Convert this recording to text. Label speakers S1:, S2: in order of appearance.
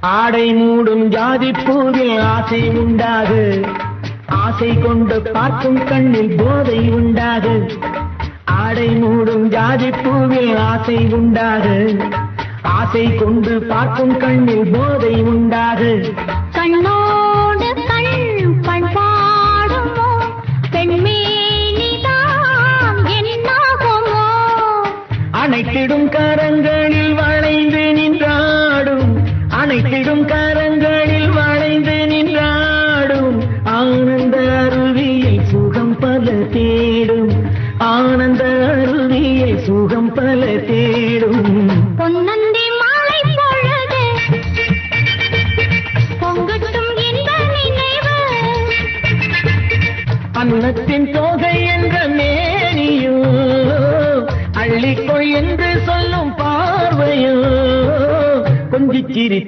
S1: ஆடை மூடும் ஜாதி பூவில் ஆசை உண்டாது, ஆசை கொண்டு பார்க்கும் கண்ணில் போதை உண்டாது. ஆடை மூடும் ஜாதி பூவில் ஆசை உண்டாது, ஆசை கொண்டு பார்க்கும் கண்ணில் போதை உண்டாது.
S2: கண்ணோடு கண் பண்பாடுமோ பெண்மேனிதான் என்னாகுமோ?
S1: அனைத்திடும் கரங்களில் வளைந்து நின்றாடும், அனைத்திடும் கரங்களில் வளைந்து நின்றாடும். ஆனந்த அருவியில் சுகம் பல தேடும், ஆனந்த அருவியில் சுகம் பல தேடும்.
S2: பொன்னந்தி மாலை பொழுது பொங்கட்டும் இன்ப நினைவு,
S1: அன்னத்தின் தோகை என்ற மேனியோ, அள்ளிக்கொள் என்று சொல்லும் பார்வையோ, கொஞ்சிச்சிரி